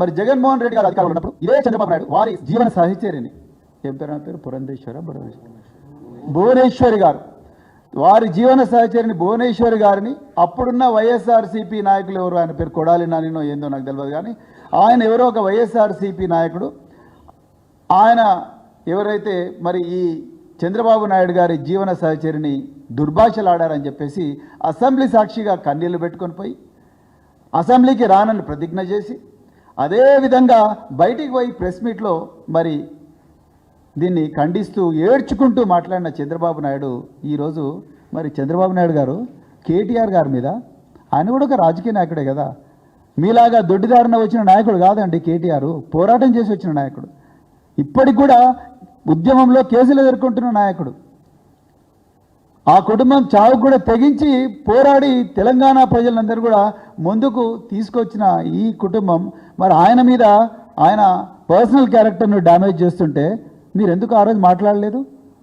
మరి జగన్మోహన్ రెడ్డి గారు అధికారంలో ఉన్నప్పుడు ఇదే చంద్రబాబు నాయుడు వారి జీవన సహచర్యని ఏం పేరు నా పేరు భువనేశ్వరి గారు వారి జీవన సహచరిని భువనేశ్వరి గారిని అప్పుడున్న వైఎస్ఆర్సీపీ నాయకులు ఎవరు ఆయన పేరు కొడాలి నానినో ఏందో నాకు తెలియదు కానీ ఆయన ఎవరో ఒక వైఎస్ఆర్సీపీ నాయకుడు ఆయన ఎవరైతే మరి ఈ చంద్రబాబు నాయుడు గారి జీవన సహచరిని దుర్భాషలాడారని చెప్పేసి అసెంబ్లీ సాక్షిగా కన్నీళ్లు పెట్టుకొని పోయి అసెంబ్లీకి రానని ప్రతిజ్ఞ చేసి అదేవిధంగా బయటికి పోయి ప్రెస్ మీట్లో మరి దీన్ని ఖండిస్తూ ఏడ్చుకుంటూ మాట్లాడిన చంద్రబాబు నాయుడు ఈరోజు మరి చంద్రబాబు నాయుడు గారు కేటీఆర్ గారి మీద ఆయన కూడా ఒక రాజకీయ నాయకుడే కదా మీలాగా దొడ్డిదారిన వచ్చిన నాయకుడు కాదండి కేటీఆర్ పోరాటం చేసి వచ్చిన నాయకుడు ఇప్పటికి కూడా ఉద్యమంలో కేసులు ఎదుర్కొంటున్న నాయకుడు ఆ కుటుంబం చావు కూడా తెగించి పోరాడి తెలంగాణ ప్రజలందరూ కూడా ముందుకు తీసుకొచ్చిన ఈ కుటుంబం మరి ఆయన పర్సనల్ క్యారెక్టర్ను డ్యామేజ్ చేస్తుంటే మీరు ఎందుకు ఆ రోజు మాట్లాడలేదు?